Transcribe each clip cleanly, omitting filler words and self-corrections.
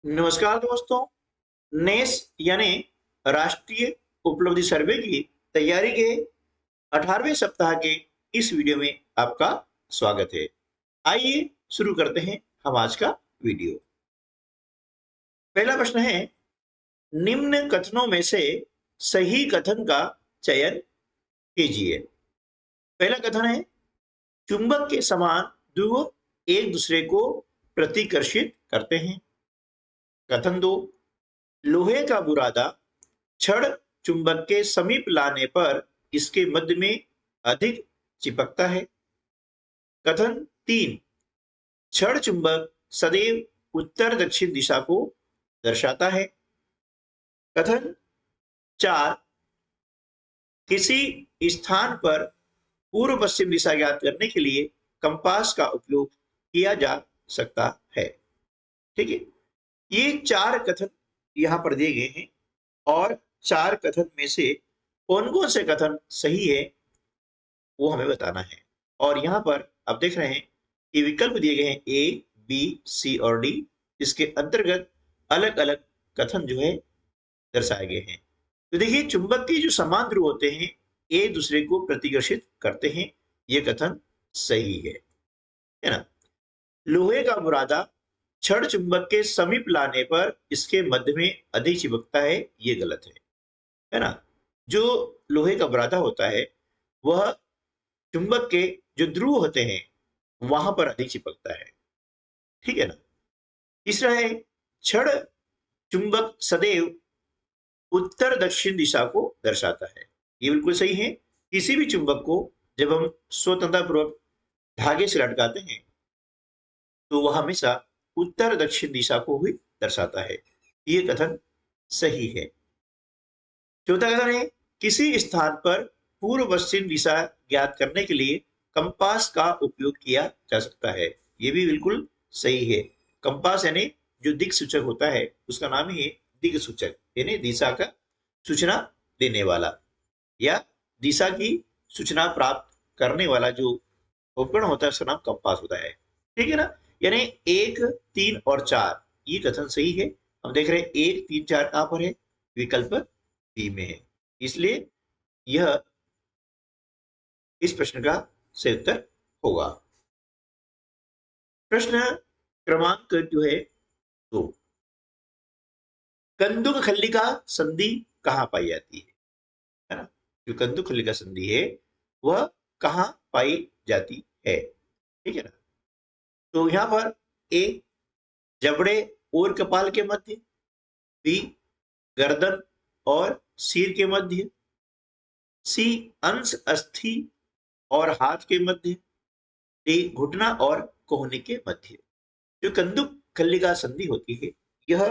नमस्कार दोस्तों। नेस यानी राष्ट्रीय उपलब्धि सर्वे की तैयारी के 18वें सप्ताह के इस वीडियो में आपका स्वागत है। आइए शुरू करते हैं हम आज का वीडियो। पहला प्रश्न है, निम्न कथनों में से सही कथन का चयन कीजिए। पहला कथन है, चुंबक के समान ध्रुव एक दूसरे को प्रतिकर्षित करते हैं। कथन 2, लोहे का बुरादा छड़ चुंबक के समीप लाने पर इसके मध्य में अधिक चिपकता है। कथन 3, छड़ चुंबक सदैव उत्तर दक्षिण दिशा को दर्शाता है। कथन 4, किसी स्थान पर पूर्व पश्चिम दिशा ज्ञात करने के लिए कंपास का उपयोग किया जा सकता है। ठीक है, ये 4 कथन यहां पर दिए गए हैं और 4 कथन में से कौन कौन से कथन सही है वो हमें बताना है। और यहाँ पर आप देख रहे हैं कि विकल्प दिए गए हैं ए, बी, सी और डी, जिसके अंतर्गत अलग अलग कथन जो है दर्शाए गए हैं। तो देखिए, चुंबक के जो समान ध्रुव होते हैं एक दूसरे को प्रतिकर्षित करते हैं, ये कथन सही है ना। लोहे का बुरादा छड़ चुंबक के समीप लाने पर इसके मध्य में अधिक चिपकता है, ये गलत है ना। जो लोहे का बुरादा होता है वह चुंबक के जो ध्रुव होते हैं वहां पर अधिक चिपकता है, ठीक है ना। तीसरा है, छड़ चुंबक सदैव उत्तर दक्षिण दिशा को दर्शाता है, ये बिल्कुल सही है। किसी भी चुंबक को जब हम स्वतंत्रता पूर्वक धागे से लटकाते हैं तो वह हमेशा उत्तर दक्षिण दिशा को ही दर्शाता है, ये कथन सही है। चौथा कथन है, किसी स्थान पर पूर्व पश्चिम दिशा ज्ञात करने के लिए कंपास का उपयोग किया जा सकता है, ये भी बिल्कुल सही है। कंपास यानी जो दिक् सूचक होता है उसका नाम ही है दिक् सूचक, यानी दिशा का सूचना देने वाला या दिशा की सूचना प्राप्त करने वाला जो उपकरण होता है उसका नाम कंपास होता है, ठीक है ना। यानी 1, 3 और 4 ये कथन सही है। हम देख रहे हैं 1, 3, 4 कहां पर है, विकल्प बी में है, इसलिए यह इस प्रश्न का सही उत्तर होगा। प्रश्न क्रमांक जो है 2, कंदुक खल्लिका संधि कहां पाई जाती है ना। जो कंदुक खल्लिका संधि है वह कहां पाई जाती है, ठीक है ना। तो यहां पर ए, जबड़े और कपाल के मध्य, बी, गर्दन और सिर के मध्य, सी, अंश अस्थि और हाथ के मध्य, डी, घुटना और कोहनी के मध्य। जो कंदुक खल्लिका संधि होती है यह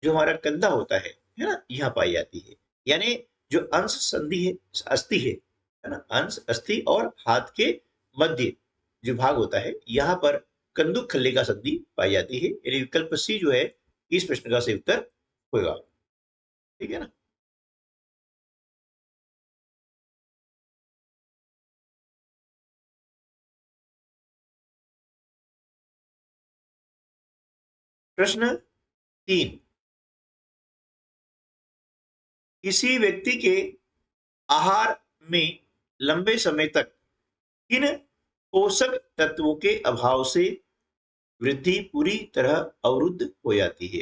जो हमारा कंधा होता है ना, यहाँ पाई जाती है। यानी जो अंश संधि है, अस्थि है ना, अंश अस्थि और हाथ के मध्य जो भाग होता है यहाँ पर कंदुक खल्लिका संधि पाई जाती है, यानी विकल्प सी जो है इस प्रश्न का सही उत्तर होगा, ठीक है ना। प्रश्न 3, किसी व्यक्ति के आहार में लंबे समय तक किन पोषक तत्वों के अभाव से वृद्धि पूरी तरह अवरुद्ध हो जाती है।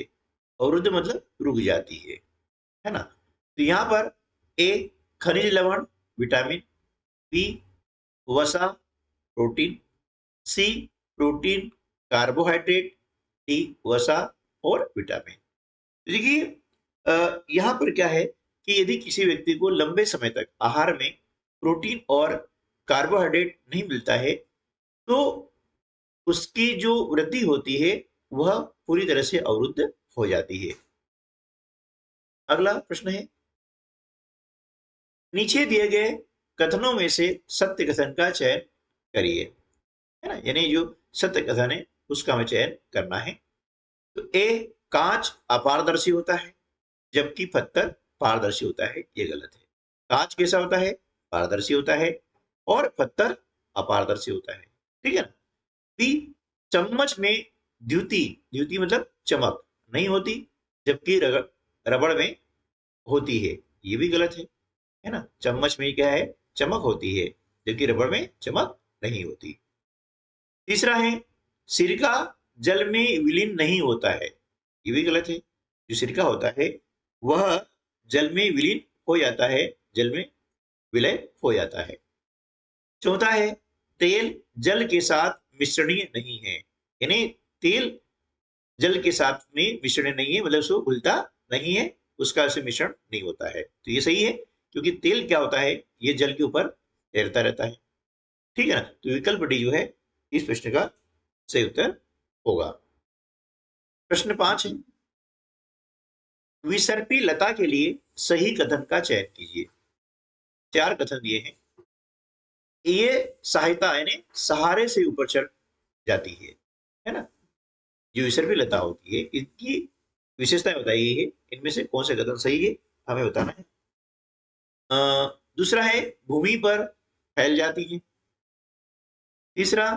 अवरुद्ध मतलब रुक जाती है ना। तो यहां पर ए, खनिज लवण विटामिन, बी, वसा प्रोटीन, सी, प्रोटीन कार्बोहाइड्रेट, डी, वसा और विटामिन। देखिए यहां पर क्या है कि यदि किसी व्यक्ति को लंबे समय तक आहार में प्रोटीन और कार्बोहाइड्रेट नहीं मिलता है तो उसकी जो वृद्धि होती है वह पूरी तरह से अवरुद्ध हो जाती है। अगला प्रश्न है, नीचे दिए गए कथनों में से सत्य कथन का चयन करिए, है ना। यानी जो सत्य कथन है उसका हमें चयन करना है। तो ए, कांच अपारदर्शी होता है जबकि पत्थर पारदर्शी होता है, ये गलत है। कांच कैसा होता है, पारदर्शी होता है और पत्थर अपारदर्शी होता है, ठीक है ना। बी, चम्मच में द्युति, द्युति मतलब चमक नहीं होती, जबकि रबड़ में होती है। ये भी गलत है ना। चम्मच में क्या है, चमक होती है, जबकि रबड़ में चमक नहीं होती। तीसरा है सिरका जल में विलीन नहीं होता है। ये भी गलत है। जो सिरका होता है वह जल में विलीन हो जाता है, जल में विलय हो जाता है। चौथा है तेल जल के साथ मिश्रणीय नहीं है, यानी तेल जल के साथ में मिश्रण नहीं है, मतलब उसको घुलता नहीं है, उसका से मिश्रण नहीं होता है। तो ये सही है, क्योंकि तेल क्या होता है, ये जल के ऊपर तैरता रहता है। ठीक है ना। तो विकल्प डी जो है इस प्रश्न का सही उत्तर होगा। प्रश्न 5 है, विसर्पी लता के लिए सही कथन का चयन कीजिए। 4 कथन दिए हैं। ये सहायता यानी सहारे से ऊपर चढ़ जाती है ना। जो विसर्पी लता होती है इनकी विशेषताएं बताई गई है, इनमें से कौन से कथन सही है हमें बताना है। दूसरा है भूमि पर फैल जाती है। तीसरा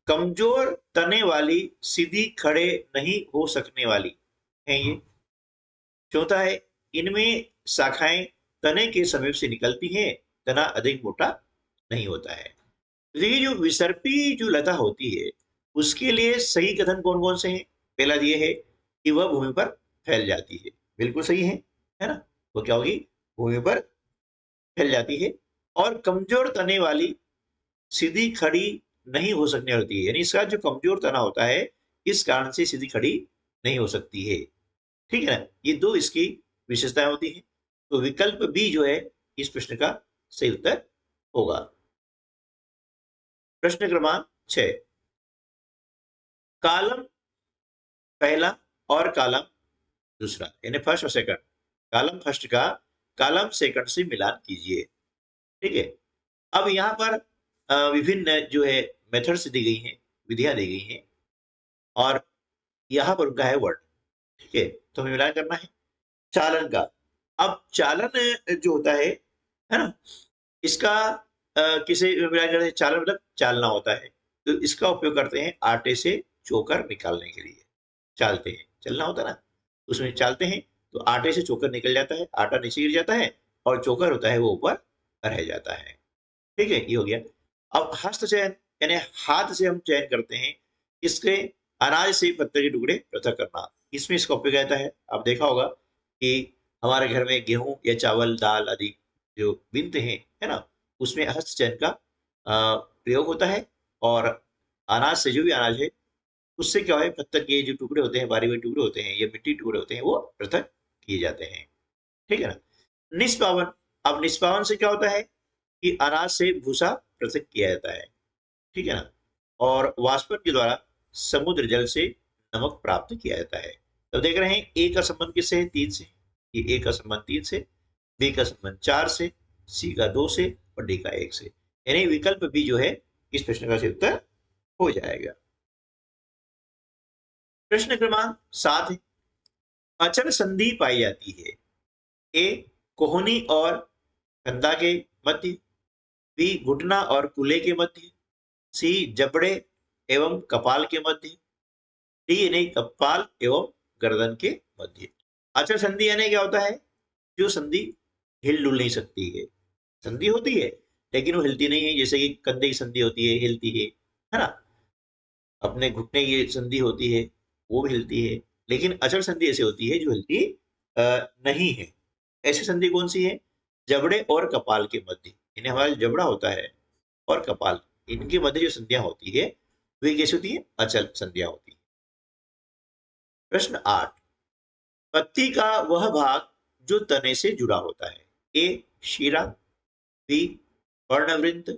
कमजोर तने वाली सीधी खड़े नहीं हो सकने वाली है ये। चौथा है इनमें शाखाएं तने के समीप से निकलती हैं, तना अधिक मोटा नहीं होता है। देखिए जो विसर्पी जो लता होती है उसके लिए सही कथन कौन कौन से हैं। पहला ये है कि वह भूमि पर फैल जाती है, बिल्कुल सही है ना। वो क्या होगी, भूमि पर फैल जाती है। और कमजोर तने वाली सीधी खड़ी नहीं हो सकने होती है, यानी इसका जो कमजोर तना होता है इस कारण से सीधी खड़ी नहीं हो सकती है। ठीक है ना। ये दो इसकी विशेषताएं होती हैं। तो विकल्प बी जो है इस प्रश्न का सही उत्तर होगा। प्रश्न क्रमांक 6, कॉलम पहला और कॉलम दूसरा यानी फर्स्ट और सेकंड, कॉलम फर्स्ट का कॉलम सेकंड से मिलान कीजिए। ठीक है। अब यहाँ पर विभिन्न जो है मेथड्स दी गई हैं, विधियां दी गई हैं, और यहाँ पर उनका है वर्ड। ठीक है। तो हमें मिलान करना है चालन का। अब चालन जो होता है ना, इसका किसे मिलान करते हैं, चालन मतलब चालना होता है। तो इसका उपयोग करते हैं आटे से चोकर निकालने के लिए। चालते हैं, चलना होता है ना, उसमें चालते हैं तो आटे से चोकर निकल जाता है, आटा नीचे गिर जाता है और चोकर होता है वो ऊपर रह जाता है। ठीक है, ये हो गया। अब हस्त चयन यानी हाथ से हम चयन करते हैं इसके अनाज से पत्ते के टुकड़े पृथक करना, इसमें इसका उपयोग आता है। आप देखा होगा कि हमारे घर में गेहूं या चावल दाल आदि जो बीनते हैं है ना, उसमें हस्त चयन का प्रयोग होता है। और अनाज से जो भी अनाज है उससे क्या है, पत्थर के जो टुकड़े होते हैं, बारीक बारीक टुकड़े होते हैं या मिट्टी टुकड़े होते हैं, वो पृथक किए जाते हैं। ठीक है ना। निष्पावन, अब निष्पावन से क्या होता है कि अनाज से भूसा पृथक किया जाता है। ठीक है ना। और वाष्पन के द्वारा समुद्र जल से नमक प्राप्त किया जाता है। तो देख रहे हैं ए का संबंध किससे है, 3 से। ये ए का संबंध 3 से, बी का संबंध 4 से, सी का 2 से और डी का 1 से, यानी विकल्प बी जो है इस प्रश्न का सही उत्तर हो जाएगा। प्रश्न क्रमांक 7 है, अचल संधि पाई जाती है। ए कोहनी और कंधा के मध्य, बी घुटना और कूल्हे के मध्य, सी जबड़े एवं कपाल के मध्य, डी नहीं कपाल एवं गर्दन के मध्य। अचल संधि यानी क्या होता है, जो संधि हिल डुल नहीं सकती है। संधि होती है लेकिन वो हिलती नहीं है, जैसे कि कंधे की संधि होती है, हिलती है ना। अपने घुटने की संधि होती है, वो भी हिलती है। लेकिन अचल संधि ऐसी होती है जो हिलती नहीं है। ऐसी संधि कौन सी है, जबड़े और कपाल के मध्य, इन्हें हमारा जबड़ा होता है और कपाल, इनके मध्य जो संधियां होती है वे कैसी होती है, अचल संधियां होती है। प्रश्न 8, पत्ती का वह भाग जो तने से जुड़ा होता है। ए शीरा, बी पर्णवृंत,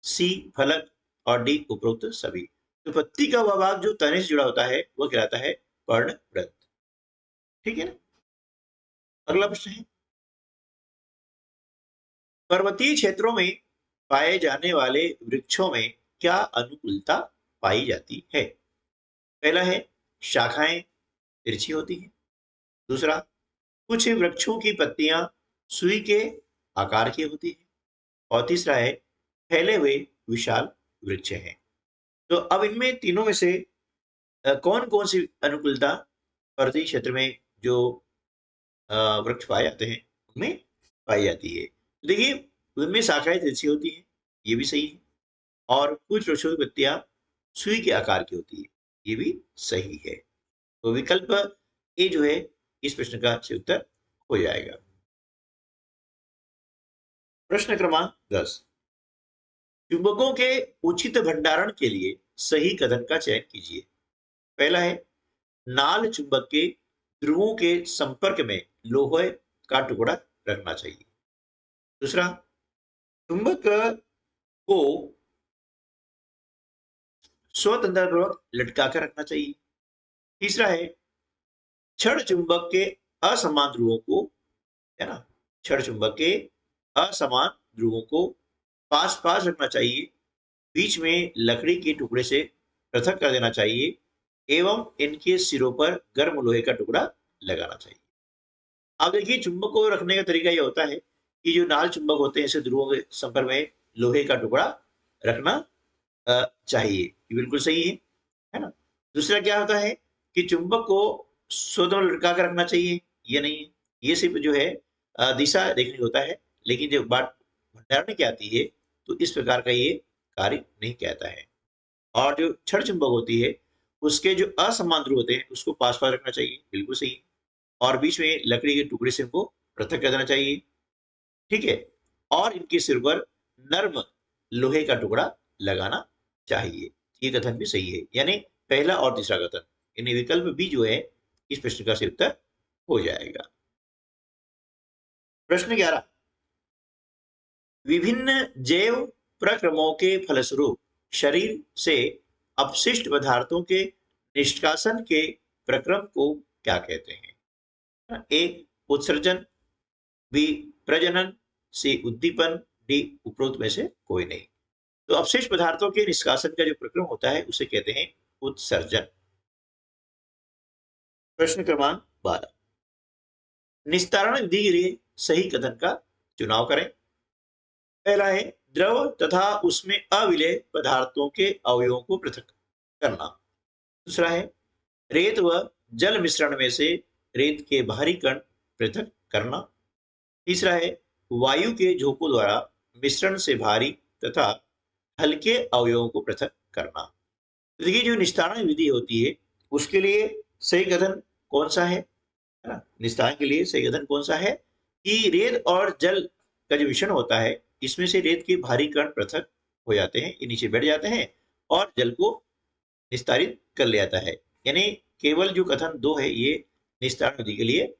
सी फलक और डी उपरोक्त सभी। तो पत्ती का वह भाग जो तने से जुड़ा होता है वह कहलाता है पर्णवृंत। ठीक है ना। अगला प्रश्न है, पर्वतीय क्षेत्रों में पाए जाने वाले वृक्षों में क्या अनुकूलता पाई जाती है। पहला है शाखाएं तिरछी होती हैं। दूसरा, कुछ वृक्षों की पत्तियां सुई के आकार की होती है। और तीसरा है फैले हुए विशाल वृक्ष हैं। तो अब इनमें तीनों में से कौन कौन सी अनुकूलता पर्वतीय क्षेत्र में जो वृक्ष पाए जाते हैं उनमें पाई जाती है। तो देखिए उनमें शाखाएं तिरछी होती हैं, ये भी सही है। और कुछ वृक्षों की पत्तियां सुई के आकार की होती है, ये भी सही है। तो विकल्प ए जो है इस प्रश्न का सही उत्तर हो जाएगा। प्रश्न क्रमांक 10, चुंबकों के उचित भंडारण के लिए सही कथन का चयन कीजिए। पहला है, नाल चुंबक के ध्रुवों के संपर्क में लोहे का टुकड़ा रखना चाहिए। दूसरा, चुंबक को स्वतंत्रपूर्वक लटका कर रखना चाहिए। तीसरा है, क्षण चुंबक के असमान ध्रुवों को, है ना, क्षण चुंबक के असमान ध्रुवों को पास पास रखना चाहिए, बीच में लकड़ी के टुकड़े से पृथक कर देना चाहिए एवं इनके सिरों पर गर्म लोहे का टुकड़ा लगाना चाहिए। अब देखिए चुंबक को रखने का तरीका यह होता है कि जो नाल चुंबक होते हैं, इसे ध्रुवों के संपर्क में लोहे का टुकड़ा रखना चाहिए, ये बिल्कुल सही है ना। दूसरा क्या होता है कि चुंबक को स्वतः लटका कर रखना चाहिए, ये नहीं है, ये सिर्फ जो है दिशा देखने होता है, लेकिन जब बात भंडारण की आती है तो इस प्रकार का ये कार्य नहीं कहता है। और जो क्षण चुंबक होती है उसके जो असमान ध्रुव होते हैं उसको पास पास रखना चाहिए, बिल्कुल सही है। और बीच में लकड़ी के टुकड़े से इनको पृथक कर देना चाहिए, ठीक है। और इनके सिर पर नर्म लोहे का टुकड़ा लगाना चाहिए, ये कथन भी सही है। यानी पहला और तीसरा कथन, यानी विकल्प बी जो है इस प्रश्न का सही उत्तर हो जाएगा। प्रश्न 11, विभिन्न जैव प्रक्रमों के फलस्वरूप शरीर से अपशिष्ट पदार्थों के निष्कासन के प्रक्रम को क्या कहते हैं? ए उत्सर्जन, बी प्रजनन, सी उद्दीपन, डी उपरोक्त में से कोई नहीं। तो अपशिष्ट पदार्थों के निष्कासन का जो प्रक्रम होता है उसे कहते हैं उत्सर्जन। प्रश्न क्रमांक 12, निस्तारण विधि के लिए सही कथन का चुनाव करें। पहला है, द्रव तथा उसमें अविलेय पदार्थों के अवयवों को पृथक करना। दूसरा है, रेत व जल मिश्रण में से रेत के बाहरी कण पृथक करना। तीसरा है, वायु के झोंकों द्वारा मिश्रण से भारी तथा हल्के अवयवों को पृथक करना। तो देखिए जो निस्तारण विधि होती है उसके लिए सही कथन कौन सा है ना, निस्तारण के लिए सही कथन कौन सा है कि रेत और जल का जो मिश्रण होता है इसमें से रेत के भारी कण पृथक हो जाते हैं, ये नीचे बैठ जाते हैं और जल को निस्तारित कर ले जाता है। यानी केवल जो कथन 2 है ये निस्तारण विधि के लिए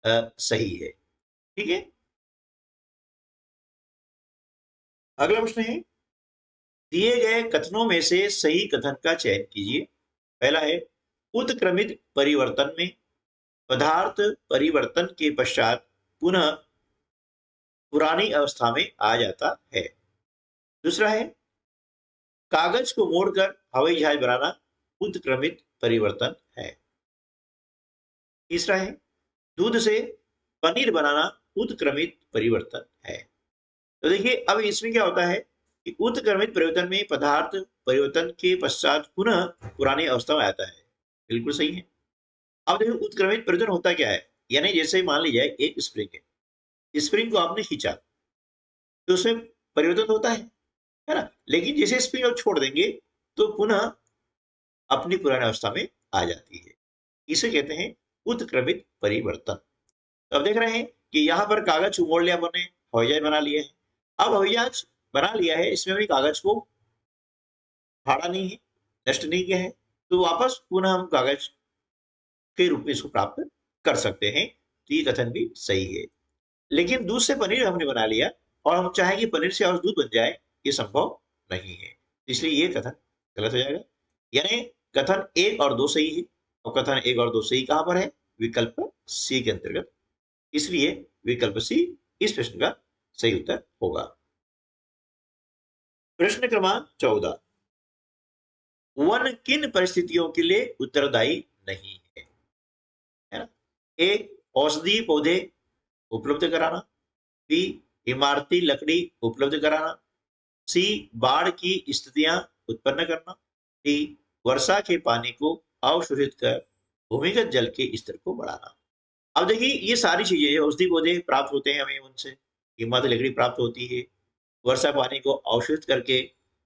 सही है, ठीक है। अगला प्रश्न है, दिए गए कथनों में से सही कथन का चयन कीजिए। पहला है, उत्क्रमित परिवर्तन में पदार्थ परिवर्तन के पश्चात पुनः पुरानी अवस्था में आ जाता है। दूसरा है, कागज को मोड़कर हवाई जहाज बनाना उत्क्रमित परिवर्तन है। तीसरा है, दूध से पनीर बनाना उत्क्रमित परिवर्तन है। तो देखिए अब इसमें क्या होता है कि उत्क्रमित परिवर्तन में पदार्थ परिवर्तन के पश्चात पुनः पुरानी अवस्था में आता है, बिल्कुल सही है। अब देखो उत्क्रमित परिवर्तन होता क्या है, यानी जैसे मान लीजिए एक स्प्रिंग है, स्प्रिंग को आपने खींचा तो उसमें परिवर्तन होता है ना, लेकिन जैसे स्प्रिंग आप छोड़ देंगे तो पुनः अपनी पुरानी अवस्था में आ जाती है, इसे कहते हैं उत्क्रमित परिवर्तन। तो अब देख रहे हैं कि यहाँ पर कागज मोड़ लिया आपने, हवाई जहाज बना लिया है। अब हवाई जहाज बना लिया है, इसमें भी कागज को फाड़ा नहीं है, नष्ट नहीं किया है, तो वापस पुनः हम कागज के रूप में इसको प्राप्त कर सकते हैं, तो ये कथन भी सही है। लेकिन दूध से पनीर हमने बना लिया और हम चाहें कि पनीर से और दूध बन जाए, ये संभव नहीं है, इसलिए ये कथन गलत हो जाएगा। यानी कथन 1 और 2 सही है, और कथन 1 और 2 सही कहां पर है? विकल्प सी के अंतर्गत, इसलिए विकल्प सी इस प्रश्न का सही उत्तर होगा। प्रश्न क्रमांक 14, वन किन परिस्थितियों के लिए उत्तरदायी नहीं है ना? ए औषधीय पौधे उपलब्ध कराना, बी इमारती लकड़ी उपलब्ध कराना, सी बाढ़ की स्थितियां उत्पन्न करना, डी वर्षा के पानी को अवशोषित कर भूमिगत जल के स्तर को बढ़ाना। अब देखिए ये सारी चीजें औषधि पौधे प्राप्त होते हैं हमें उनसे, कीमत लकड़ी प्राप्त होती है, वर्षा पानी को अवशोषित करके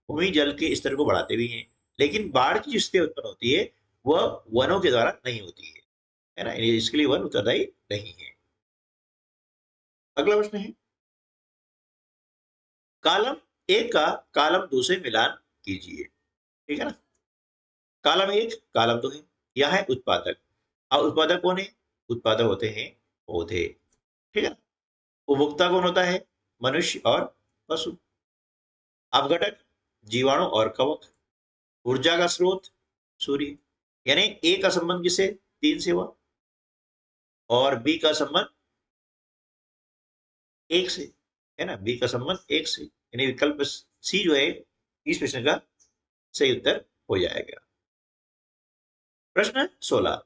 भूमि जल के स्तर को बढ़ाते भी हैं। लेकिन बाढ़ की जो स्थिति उत्पन्न होती है वह वनों के द्वारा नहीं होती है ना, इसके लिए वन उत्तरदायी नहीं है। अगला प्रश्न है, कॉलम एक का कॉलम दो से मिलान कीजिए। ठीक है ना, कॉलम एक कॉलम दो है, यह है उत्पादक। अब उत्पादक कौन है? उत्पादक होते हैं पौधे। ठीक है ना, उपभोक्ता कौन होता है? मनुष्य और पशु। अपघटक जीवाणु और कवक। ऊर्जा का स्रोत सूर्य। यानी ए का संबंध किसे? तीन से हुआ, और बी का संबंध एक से, है ना, बी का संबंध एक से, यानी विकल्प सी जो है इस प्रश्न का सही उत्तर हो जाएगा। प्रश्न 16,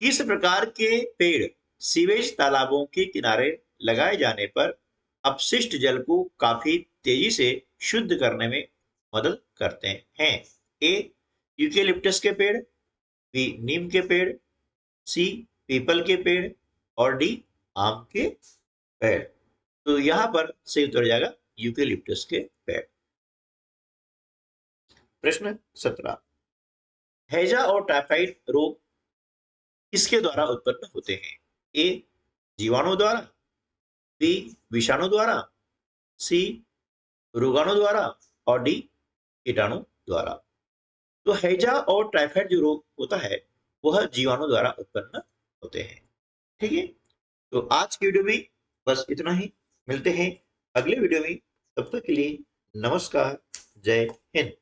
किस प्रकार के पेड़ सीवेज तालाबों के किनारे लगाए जाने पर अपशिष्ट जल को काफी तेजी से शुद्ध करने में मदद करते हैं? ए यूकेलिप्टस के पेड़, बी नीम के पेड़, सी पीपल के पेड़, और डी आम के पेड़। तो यहां पर सही उत्तर हो जाएगा यूकेलिप्टस के पेड़। प्रश्न 17, हैजा और टाइफाइड रोग किसके द्वारा उत्पन्न होते हैं? ए जीवाणु द्वारा, बी विषाणु द्वारा, सी रोगाणु द्वारा, और डी कीटाणु द्वारा। तो हैजा और टाइफाइड जो रोग होता है वह जीवाणु द्वारा उत्पन्न होते हैं। ठीक है, तो आज की वीडियो में बस इतना ही, मिलते हैं अगले वीडियो में, तब तक के लिए नमस्कार, जय हिंद।